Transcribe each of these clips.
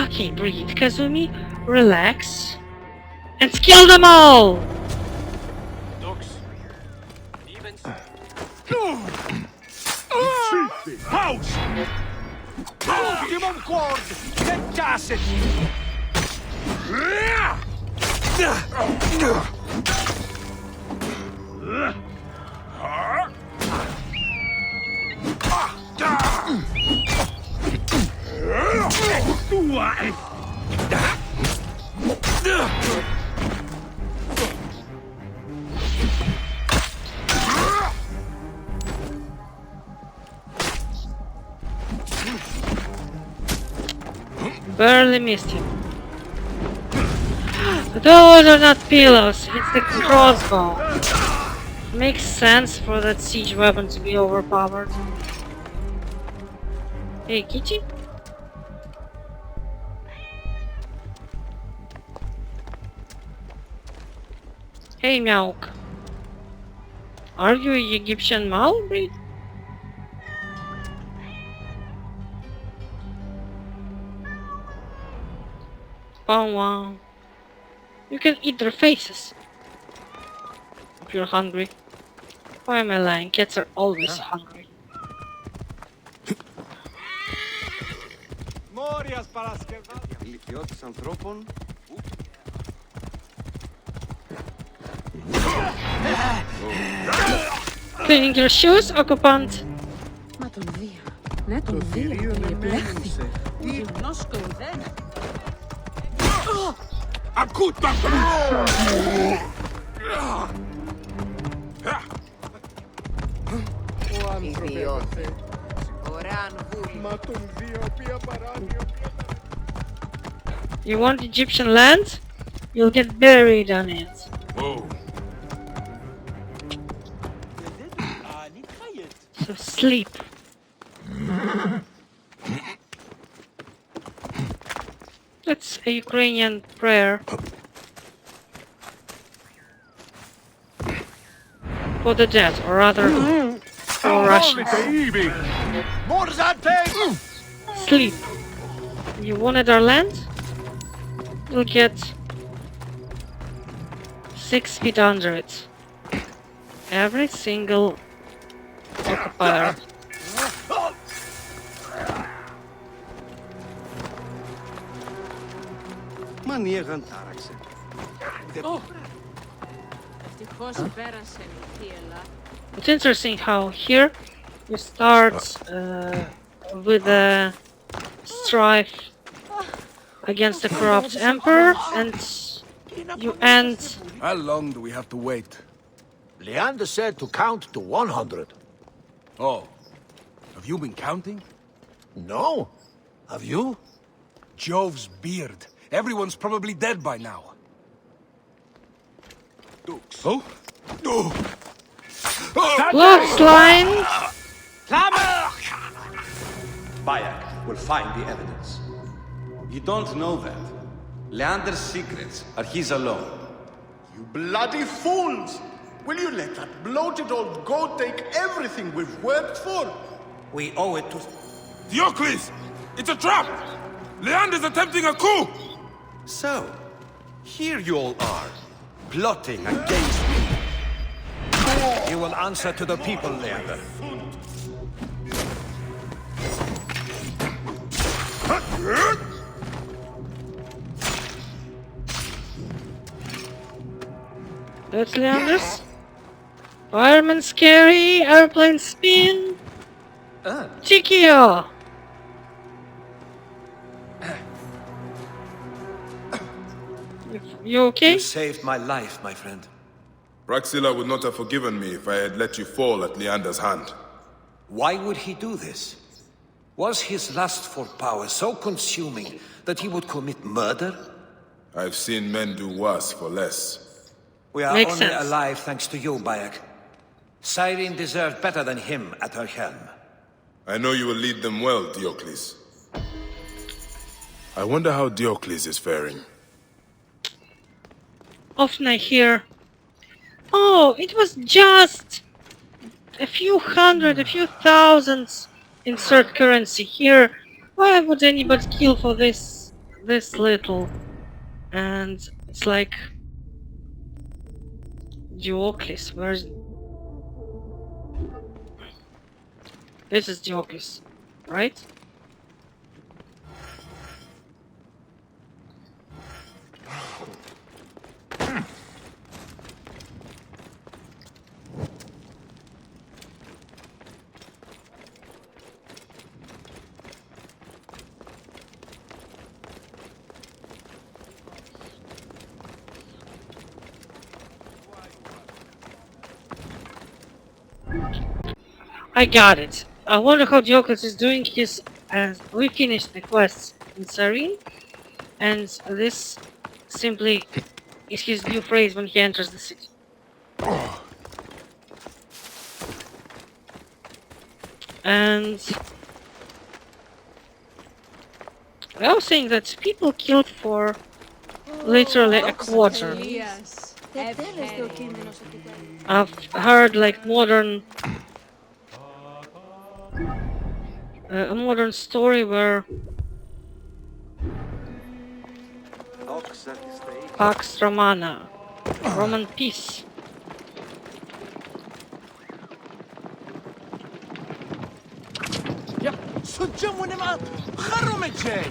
Okay, breathe, Kasumi. Relax. And kill them all! House! Ultimum cord! Fantastic! Barely missed him. Those are not pillows, it's the crossbow. Makes sense for that siege weapon to be overpowered. Hey, Kitty? Hey, Meowk. Are you an Egyptian Mal breed? Oh wow. You can eat their faces. If you're hungry. Why am I lying? Cats are always hungry. Cleaning your shoes, occupant? Μα τον Δία. Ναι, τον Δία. Περιεπλέχθη. Ο γυμνός κορδένα. Ακούτα! Ιδιώτη. Ωραία βούλη. Μα τον Δία, οποία παράνοια, You want Egyptian land? You'll get buried on it. Whoa. So sleep. That's a Ukrainian prayer. For the dead, or rather, for Russians. Sleep. You wanted our land? You'll get 6 feet under it. Every single occupier. Μανίεγαν τάραξε. Ευτυχώς πέρασε η θύελα. It's interesting how here you start with a strife against the corrupt emperor and you end... How long do we have to wait? Leander said to count to 100. Oh. Have you been counting? No? Have you? Jove's beard. Everyone's probably dead by now. Oh? Oh! Bloodline! Bayek will find the evidence. You don't know that. Leander's secrets are his alone. You bloody fools! Will you let that bloated old goat take everything we've worked for? We owe it to... Diocles! It's a trap! Leander's attempting a coup! So, here you all are, plotting against me. You will answer to the people, Leander. That's Leander's. Fireman scary, airplane spin. Chikio! You okay? You saved my life, my friend. Praxilla would not have forgiven me if I had let you fall at Leander's hand. Why would he do this? Was his lust for power so consuming that he would commit murder? I've seen men do worse for less. We are Makes only sense. alive thanks to you, Bayek. Cyrene deserved better than him at her helm. I know you will lead them well, Diocles. I wonder how Diocles is faring. Often I hear, oh, it was just a few hundred, a few thousands insert currency here. Why would anybody kill for this this little, and it's like Diocles. Where's this? Is Diocles, right? I got it. I wonder how Diocles is doing his. We finished the quests in Serene, and this simply is his new phrase when he enters the city. And I was saying that people killed for literally a quarter. Yes. I've heard like a modern story where Pax Romana, Roman peace. سجموا نمط خروا من شيء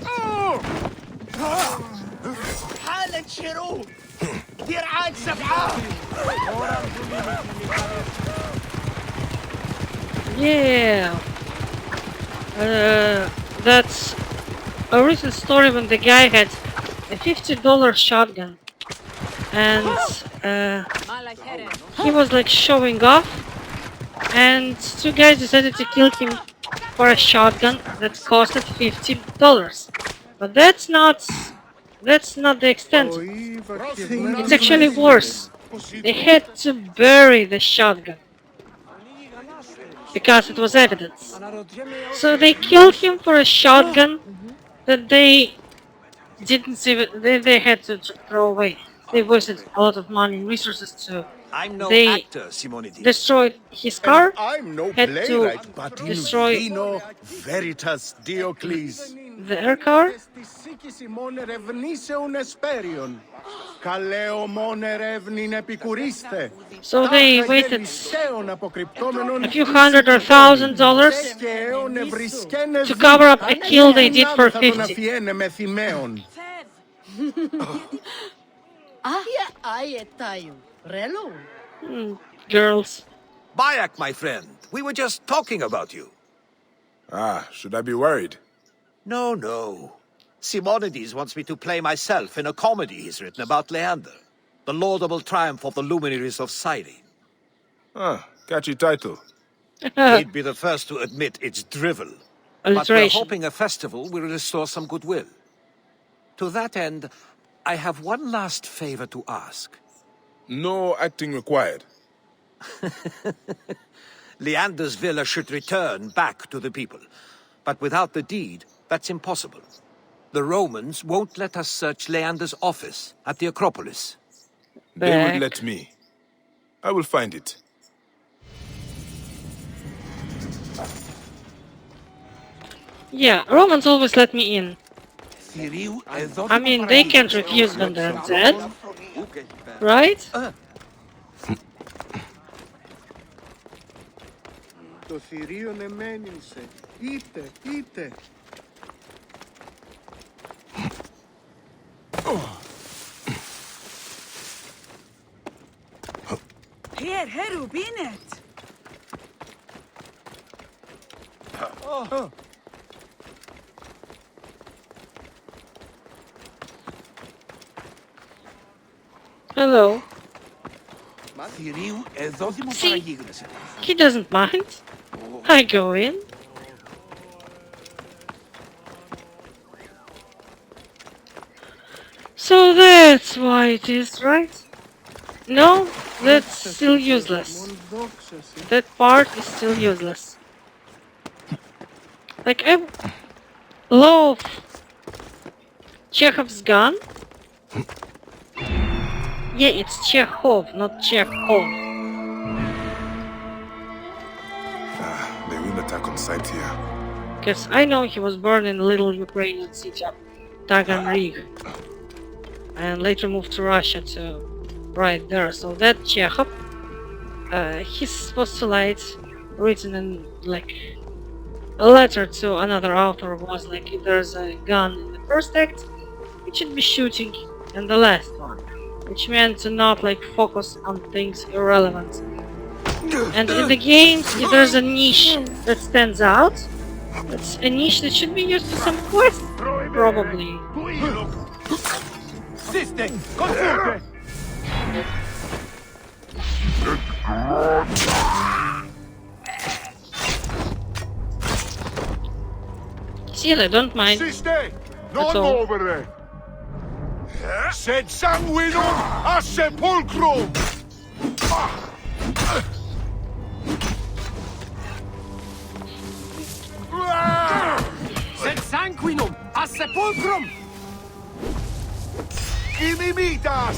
حالة شروق دير عاد سبعة Yeah, that's a recent story when the guy had a $50 shotgun, and he was like showing off, and two guys decided to kill him for a shotgun that costed $50. But that's not the extent. It's actually worse. They had to bury the shotgun because it was evidence. So they killed him for a shotgun that they didn't even they had to throw away. They wasted a lot of money and resources to. I'm no They actor, Simonides. destroyed his car. I'm no Had to playwright, but in destroy vino veritas Diocles. their car. Simone revniseun esperion. Kaleo mone revnin epicuriste. So they waited a few $100 or $1,000 to cover up a kill they did for 50. Girls. Bayak, my friend, we were just talking about you. Ah, should I be worried? No. Simonides wants me to play myself in a comedy he's written about Leander, the laudable triumph of the luminaries of Cyrene. Ah, catchy title. He'd be the first to admit it's drivel. But we're Alliteration. hoping a festival will restore some goodwill. To that end, I have one last favor to ask. No acting required. Leander's villa should return back to the people. But without the deed, that's impossible. The Romans won't let us search Leander's office at the Acropolis. They Back. would let me. I will find it. Yeah, Romans always let me in. I mean, they can't refuse when they're dead, right? Το θηρίον εμένυνσε. Είτε. Here, Rubinet. Hello. Θηρίου εδώ See, δημοπαραγίγνεσαι. he doesn't mind. I go in. So that's why it is, right? No, that's still useless. That part is still useless. Like, I love Chekhov's gun. Yeah, it's Chekhov, not Chekhov. They will attack on sight here. Because I know he was born in a little Ukrainian city. Taganrog, and later moved to Russia to write there. So that Chekhov, his postulate written in like a letter to another author was like, if there's a gun in the first act, it should be shooting in the last one, which meant to not like focus on things irrelevant. And in the games, if there's a niche that stands out, it's a niche that should be used for some quest, probably. See, I don't mind Siste! at all. Over Sed sanguinum a sepulcrum! Sed sanguinum a sepulcrum! Inimitas!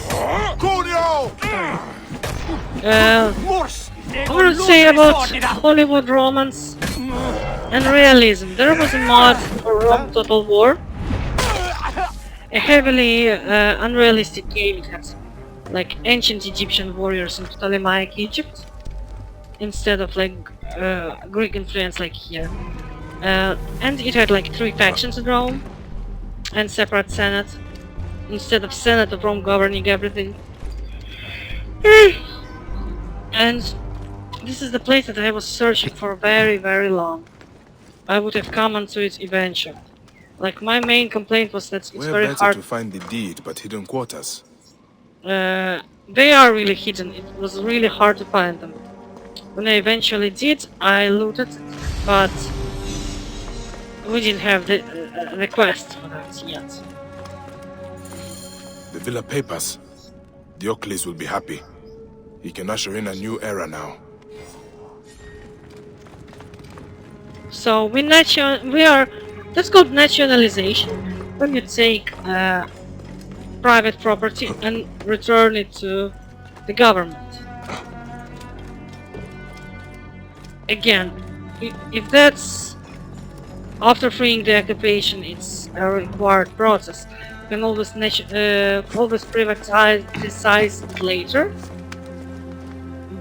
Cunio! I would say about Hollywood romance and realism. There was a mod for Rome Total War, a heavily unrealistic game. It has like ancient Egyptian warriors in Ptolemaic Egypt instead of like Greek influence like here. And it had like 3 factions in Rome and separate senate instead of Senate of Rome governing everything. And this is the place that I was searching for very, very long. I would have come onto it eventually. Like, my main complaint was that it's We're very better hard. to find the deed, but hidden quarters. They are really hidden. It was really hard to find them. When I eventually did, I looted it, but we didn't have the request for that yet. The villa papers. Diocles will be happy. He can usher in a new era now. So we are. That's called nationalization. When you take private property and return it to the government. Again, if that's after freeing the occupation, it's a required process. You can always privatize it later,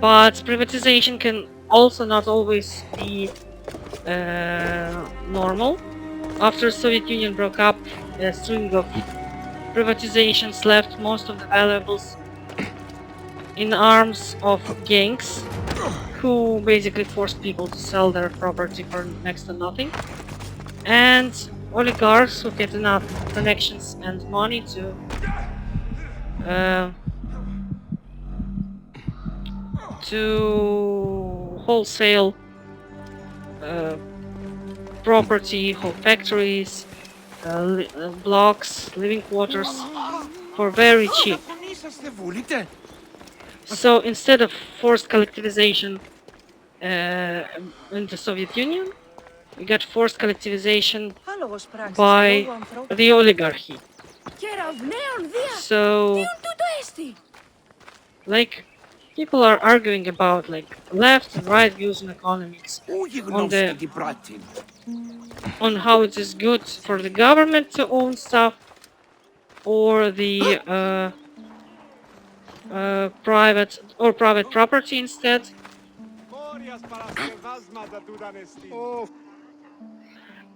but privatization can also not always be normal. After the Soviet Union broke up, a string of privatizations left most of the valuables in arms of gangs, who basically forced people to sell their property for next to nothing, and oligarchs who get enough connections and money to wholesale property, whole factories, blocks, living quarters for very cheap. So instead of forced collectivization in the Soviet Union, we got forced collectivization by the oligarchy. So, like, people are arguing about like left and right views on economics, on how it is good for the government to own stuff, or the private property instead.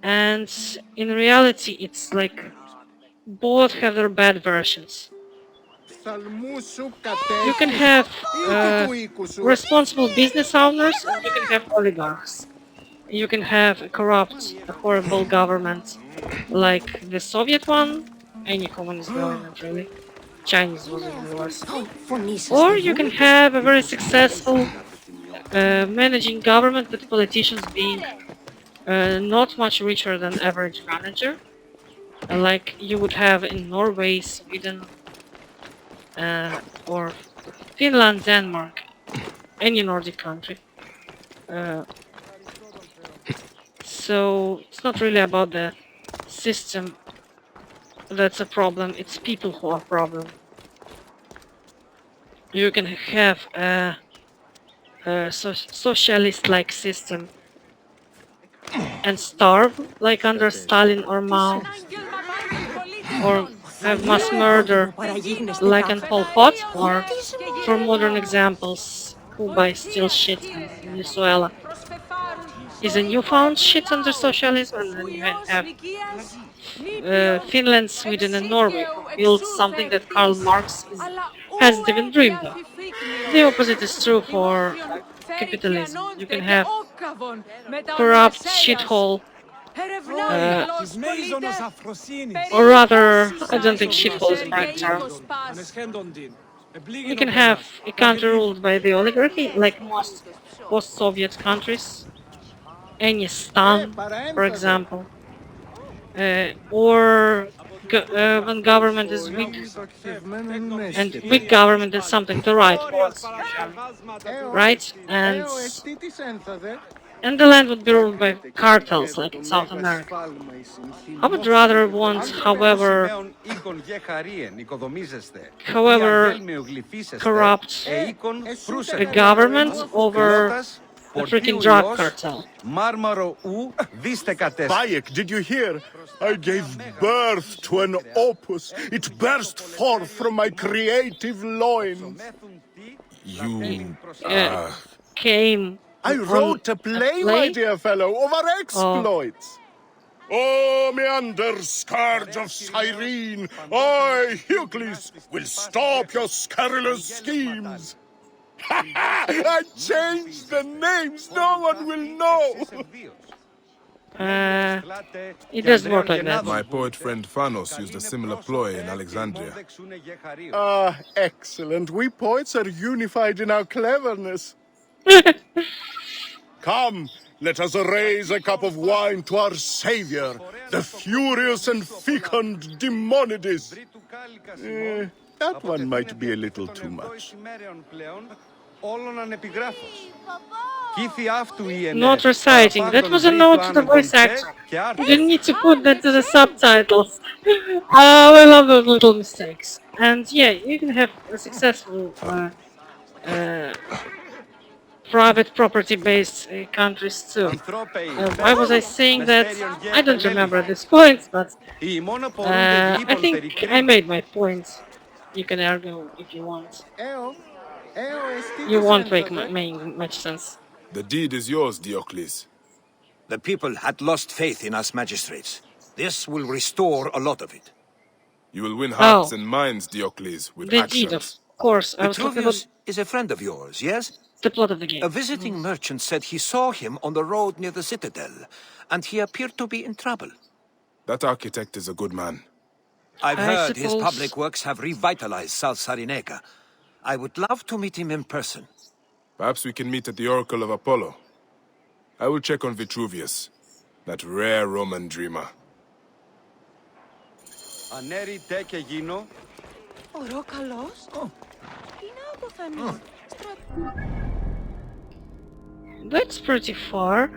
And in reality, it's like both have their bad versions. You can have responsible business owners, and you can have oligarchs. You can have a corrupt, a horrible government like the Soviet one, any communist government really. Chinese was even worse. Or you can have a very successful managing government with politicians being not much richer than average manager, like you would have in Norway, Sweden, or Finland, Denmark, any Nordic country. So it's not really about the system that's a problem, it's people who are a problem. You can have a socialist-like system and starve like under Stalin or Mao, or have mass murder like in Pol Pot, or for modern examples, Cuba is still shit and Venezuela is a newfound shit under socialism, and then you have Finland, Sweden and Norway who built something that Karl Marx hasn't even dreamed of. The opposite is true for capitalism. You can have corrupt shithole, or rather, I don't think shithole is the right term. You can have a country ruled by the oligarchy, like most post-Soviet countries, any stan, for example, or when government is weak, and weak government is something the right wants, right? And the land would be ruled by cartels, like in South America. I would rather want, however corrupt a government over the freaking drug cartel. Bayek, did you hear? I gave birth to an opus. It burst forth from my creative loins. You Came. I wrote a play, my dear fellow, of our exploits. Oh, meander, scourge of Cyrene, I, Diocles, will stop your scurrilous schemes. I changed the names, no one will know. It doesn't work like that. My poet friend Phanos used a similar ploy in Alexandria. Ah, excellent. We poets are unified in our cleverness. Come, let us raise a cup of wine to our savior, the furious and fecund Demonides. That one might be a little too much. Not reciting. That was a note to the voice actor. You didn't need to put that to the subtitles. I love those little mistakes. And yeah, you can have a successful private property-based countries too. Why was I saying that? I don't remember at this point, but I think I made my point. You can argue if you want. You won't make much sense. The deed is yours, Diocles. The people had lost faith in us magistrates. This will restore a lot of it. You will win hearts and minds, Diocles, with The actions. deed, of course. I was talking about Vitrivius is a friend of yours, yes? the plot of the game. A visiting merchant said he saw him on the road near the citadel, and he appeared to be in trouble. That architect is a good man. I've I heard his suppose- public works have revitalized South Sarinega. I would love to meet him in person. Perhaps we can meet at the Oracle of Apollo. I will check on Vitrivius, that rare Roman dreamer. That's pretty far.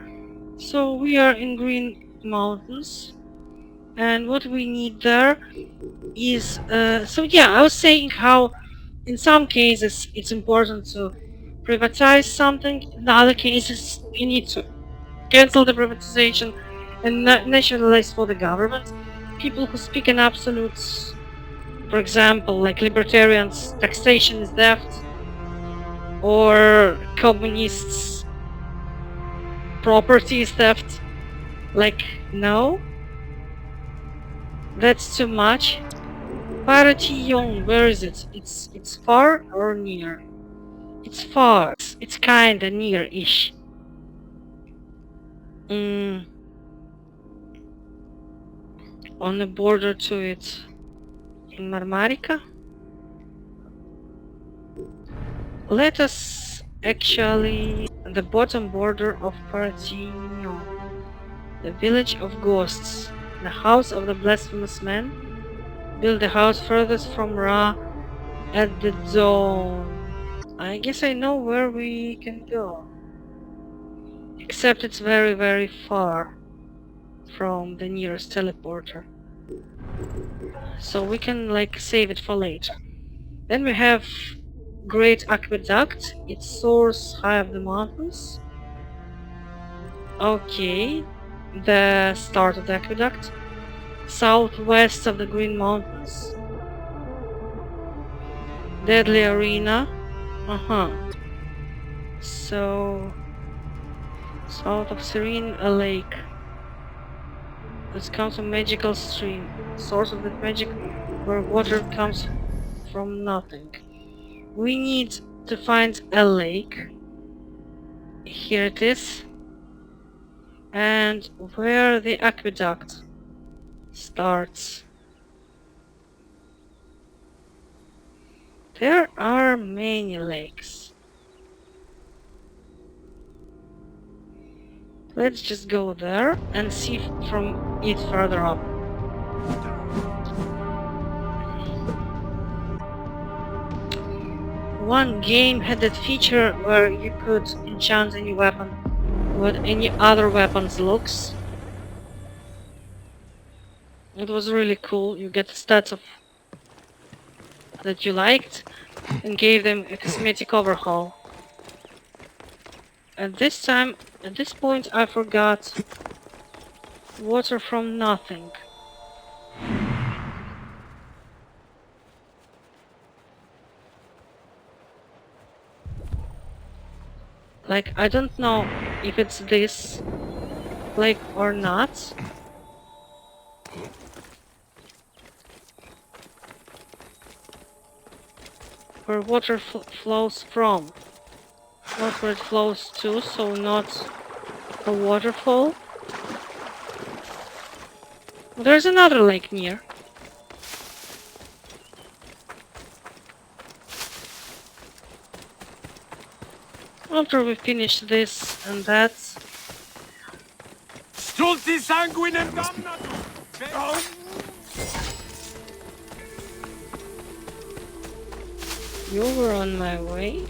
So we are in Green Mountains. And what we need there is... so yeah, I was saying how in some cases it's important to privatize something. In other cases you need to cancel the privatization and nationalize for the government. People who speak in absolutes, for example, like libertarians, taxation is theft, or communists, property is theft. Like, no, that's too much. Paration, where is it? It's far or near? It's far. It's kinda near-ish. On the border to it. In Marmarica? Let us actually... the bottom border of Paratino. The village of ghosts. The house of the blasphemous man. Build the house furthest from Ra at the dawn. I guess I know where we can go. Except it's very, very far from the nearest teleporter. So we can like save it for later. Then we have Great Aqueduct. It soars high up the mountains. Okay. The start of the aqueduct. southwest of the Green Mountains. Deadly Arena. So, south of Serene, a lake. This comes from magical stream. Source of that magic where water comes from nothing. We need to find a lake. Here it is. And where the aqueduct starts. There are many lakes. Let's just go there and see from it further up. One game had that feature where you could enchant any weapon with any other weapon's looks. It was really cool. You get stats of that you liked and gave them a cosmetic overhaul. At this point I forgot water from nothing. Like, I don't know if it's this lake or not. Where water flows from. Not where it flows to, so not a waterfall. There's another lake near. After we finish this and that. You were on my way.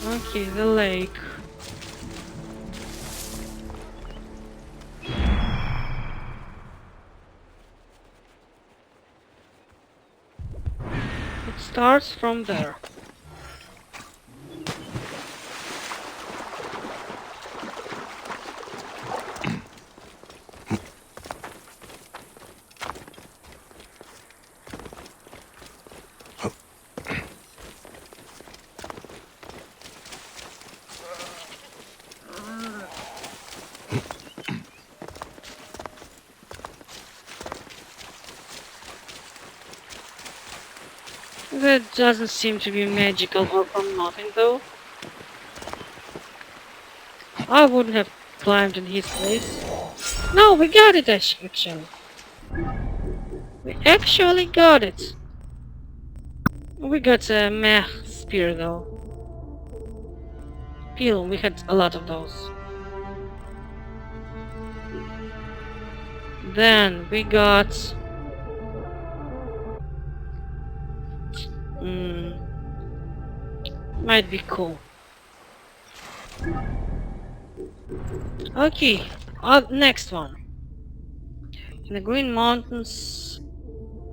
Okay, the lake. It starts from there. That doesn't seem to be magical or from nothing though. I wouldn't have climbed in his place. No, we got it actually. We actually got it. We got a meh spear though. Peel, we had a lot of those. Then we got might be cool. Okay, next one. In the Green Mountains,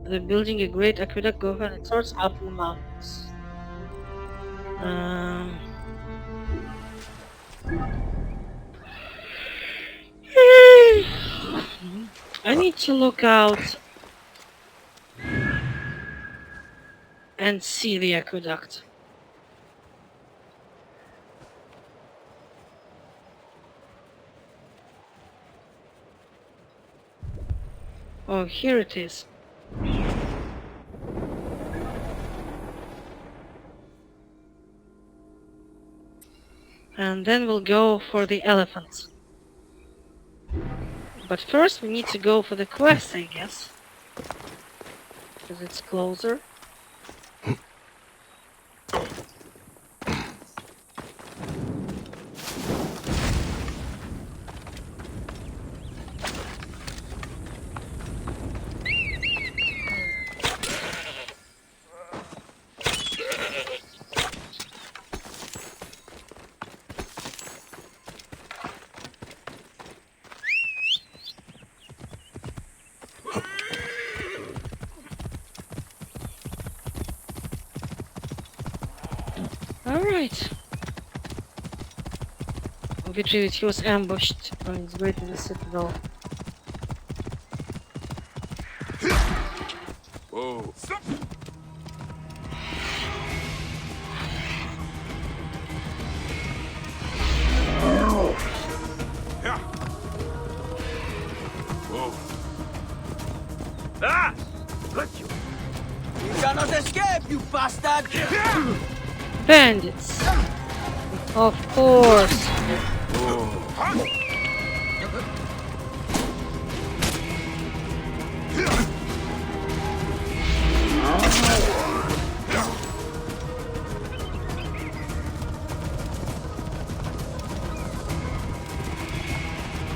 they're building a great aqueduct go ahead and starts up in the mountains. I need to look out and see the aqueduct. Oh, here it is. And then we'll go for the elephant. But first we need to go for the quest, I guess. Because it's closer. Alright. Vitrivius, he was ambushed on his way to the citadel. Whoa. Stop. Yeah. Whoa. Ah! Let you. You cannot escape, you bastard! Bandits. Of course.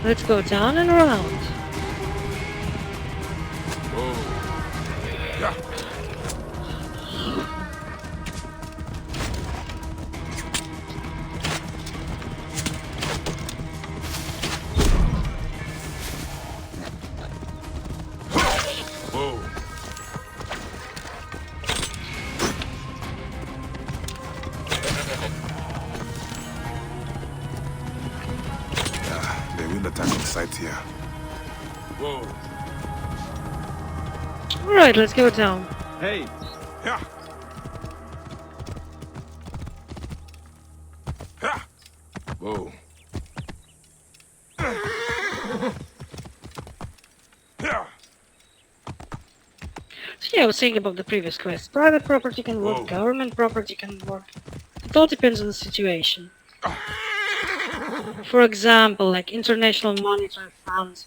Let's go down and around. Yeah. Whoa. They will attack on sight here. Whoa. Alright, let's go down. Hey, Yeah. Yeah. Whoa. Yeah. So yeah, I was saying about the previous quest. Private property can work, Whoa. government property can work. It all depends on the situation. For example, like International Monetary Fund,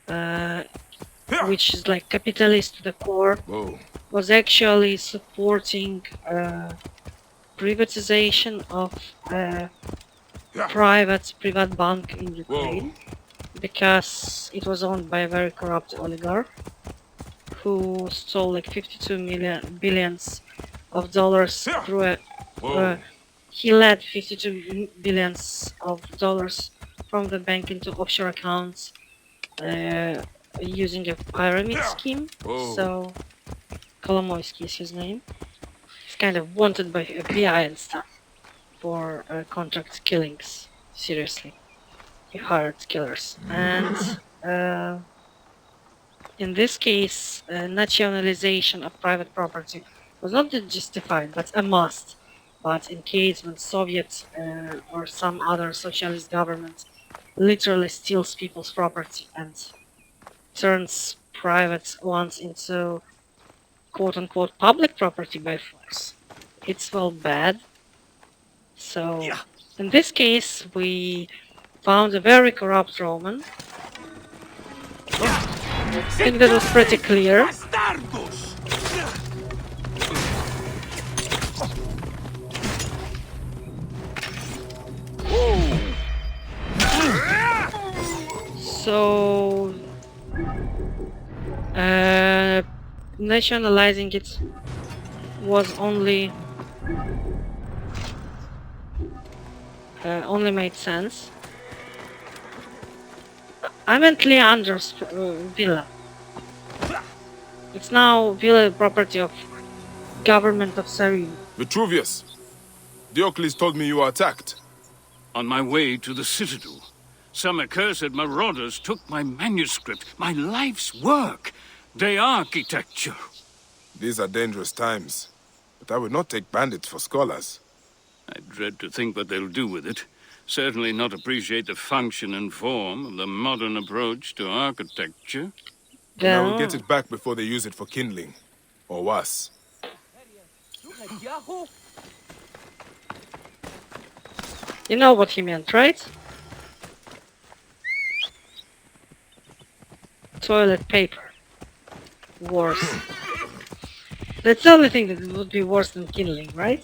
Yeah. which is like capitalist to the core, Whoa. was actually supporting privatization of Yeah. private bank in Whoa. Ukraine because it was owned by a very corrupt oligarch who stole like 52 billions of dollars Yeah. through a Whoa. he led 52 billions of dollars from the bank into offshore accounts using a pyramid Yeah. scheme. Whoa. So Kolomoisky is his name. He's kind of wanted by FBI and stuff for contract killings. Seriously, he hired killers, and in this case, nationalization of private property was not justified, but a must. But in case when Soviet or some other socialist government literally steals people's property and turns private ones into quote-unquote public property by force, it's well bad. So in this case, we found a very corrupt Roman. I think that was pretty clear. So nationalizing it was only made sense. I meant Leander's villa. It's now villa property of government of Cyrene. Vitrivius, Diocles told me you were attacked. On my way to the citadel, some accursed marauders took my manuscript, my life's work, the architecture. These are dangerous times, but I would not take bandits for scholars. I dread to think what they'll do with it. Certainly not appreciate the function and form of the modern approach to architecture. And I will get it back before they use it for kindling. Or worse. You know what he meant, right? Toilet paper. Worse. That's the only thing that would be worse than kindling, right?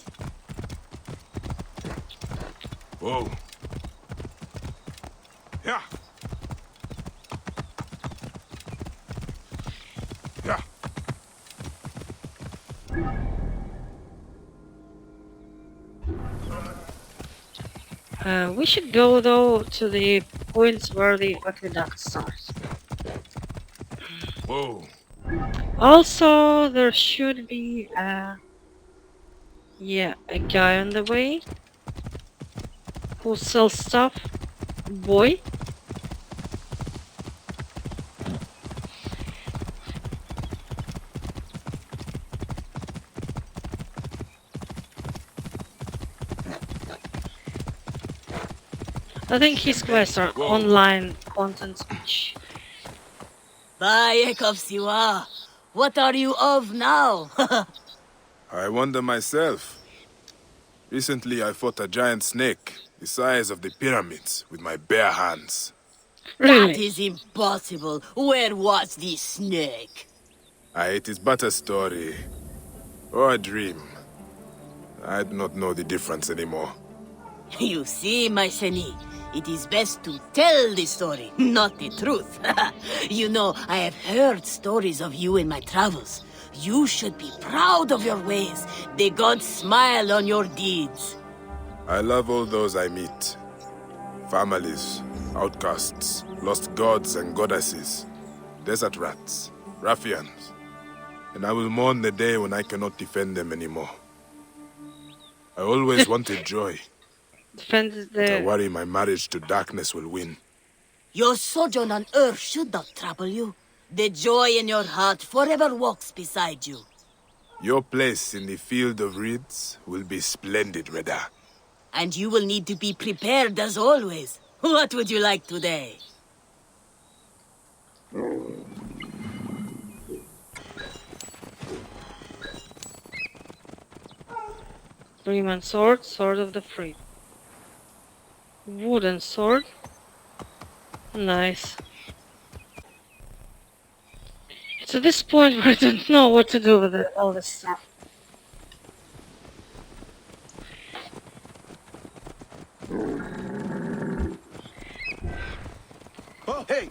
Whoa. Yeah. Yeah. We should go though to the points where the aqueduct starts. Whoa. Also, there should be a guy on the way who sells stuff. Boy. I think his quests are online content which... Bayek of Siwa, what are you of now? I wonder myself. Recently I fought a giant snake, the size of the pyramids, with my bare hands. That Really? is impossible. Where was this snake? It is but a story. Or a dream. I do not know the difference anymore. You see, my Shani, it is best to tell the story, not the truth. You know, I have heard stories of you in my travels. You should be proud of your ways. The gods smile on your deeds. I love all those I meet. Families, outcasts, lost gods and goddesses, desert rats, ruffians. And I will mourn the day when I cannot defend them anymore. I always wanted joy. Defend But I the... worry my marriage to darkness will win. Your sojourn on Earth should not trouble you. The joy in your heart forever walks beside you. Your place in the field of reeds will be splendid, Reda. And you will need to be prepared as always. What would you like today? 3-man sword, sword of the free. Wooden sword. Nice. It's at this point where I don't know what to do with all this stuff. Oh, hey!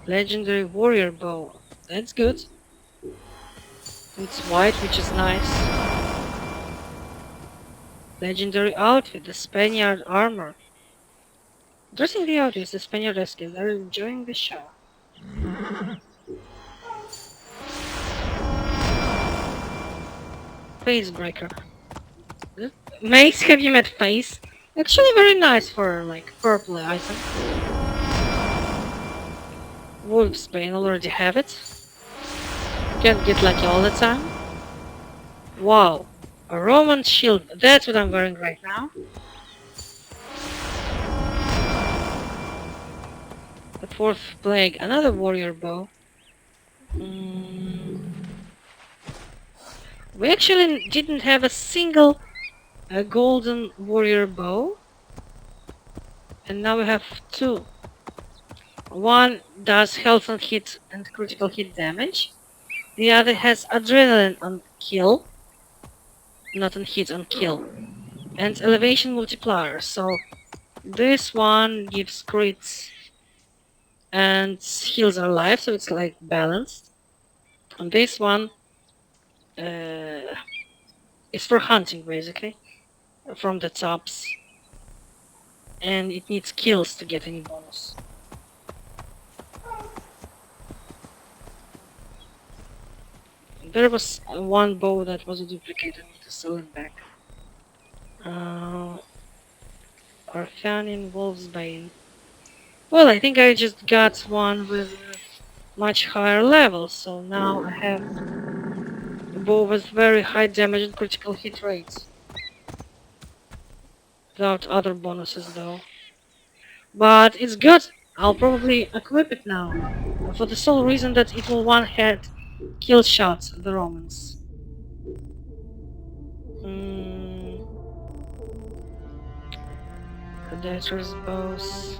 Legendary warrior bow. That's good. It's white, which is nice. Legendary outfit, the Spaniard armor. Dressing the outfit is the Spaniard rescue. They're enjoying the show. Facebreaker. Mace, have you met Face? Actually very nice for like purple item. Wolfsbane, already have it. Can't get lucky all the time. Wow. A Roman shield. That's what I'm wearing right now. The fourth plague. Another warrior bow. We actually didn't have a single golden warrior bow. And now we have two. One does health on hit and critical hit damage. The other has adrenaline on kill. Not on hit, on kill. And elevation multiplier. So this one gives crits and heals our life, so it's like balanced. And this one is for hunting basically. From the tops. And it needs kills to get any bonus. There was one bow that was a duplicate. I need to sell it back. Orphanian Wolfsbane. Well, I think I just got one with much higher level, so now I have a bow with very high damage and critical hit rates. Without other bonuses though. But it's good. I'll probably equip it now. For the sole reason that it will one-hit kill shots the Romans. Predator's bows.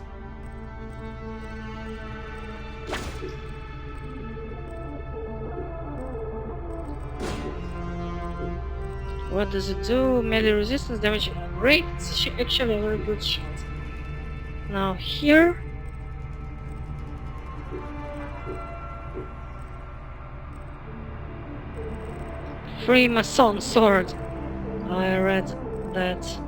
What does it do? Melee resistance damage rate. It's actually a very good shot. Now here. Freemason sword. I read that.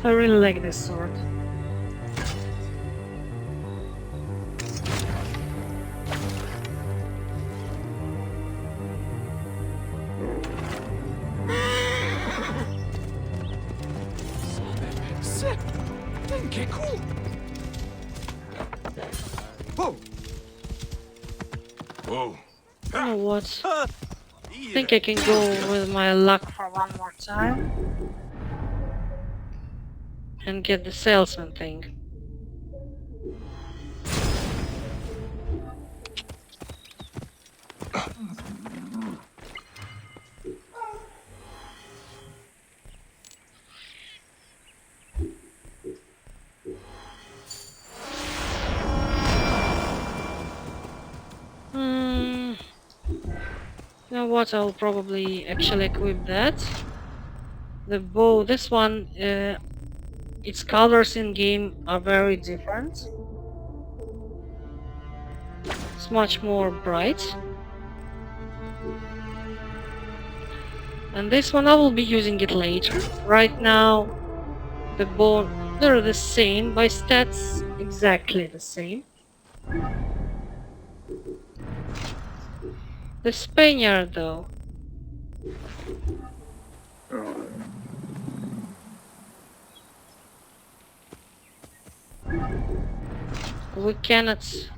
I really like this sword. Whoa. You know what? I think I can go with my luck for one more time. And get the salesman thing. You know what, I'll probably actually equip that. The bow, this one, its colors in game are very different. It's much more bright. And this one I will be using it later. Right now, the bow, they're the same by stats, exactly the same. The Spaniard though. We cannot...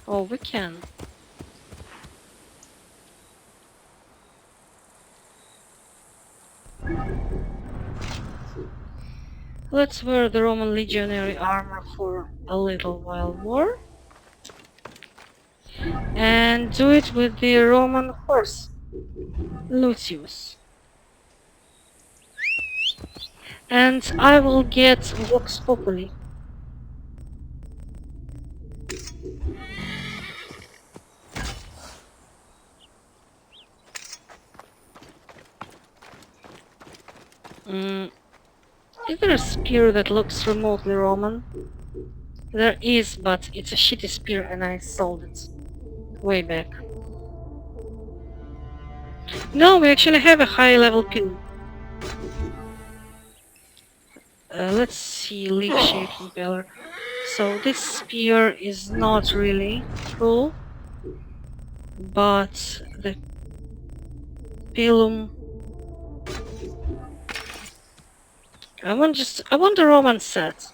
Oh, we can. Let's wear the Roman legionary armor for a little while more. And do it with the Roman horse, Lucius. And I will get Vox Populi. Is there a spear that looks remotely Roman? There is, but it's a shitty spear and I sold it way back. No, we actually have a high level pill. Let's see, leaf-shaped impeller. So this spear is not really cool, but the pilum... I want the Roman set.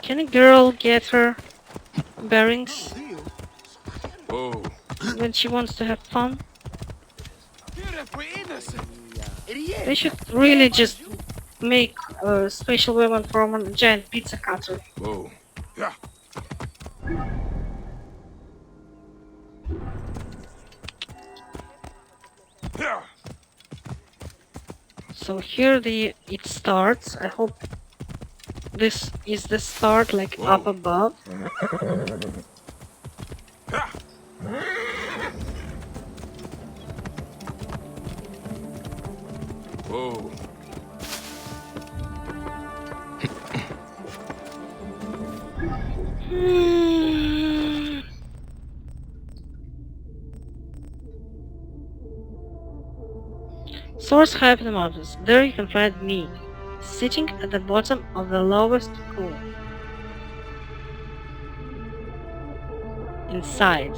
Can a girl get her bearings when she wants to have fun? They should really just make a special weapon from a giant pizza cutter. Whoa. Yeah. Yeah. So here it starts. I hope this is the start, like up above. Whoa. Source high up in the mountains. There you can find me, sitting at the bottom of the lowest pool. Inside.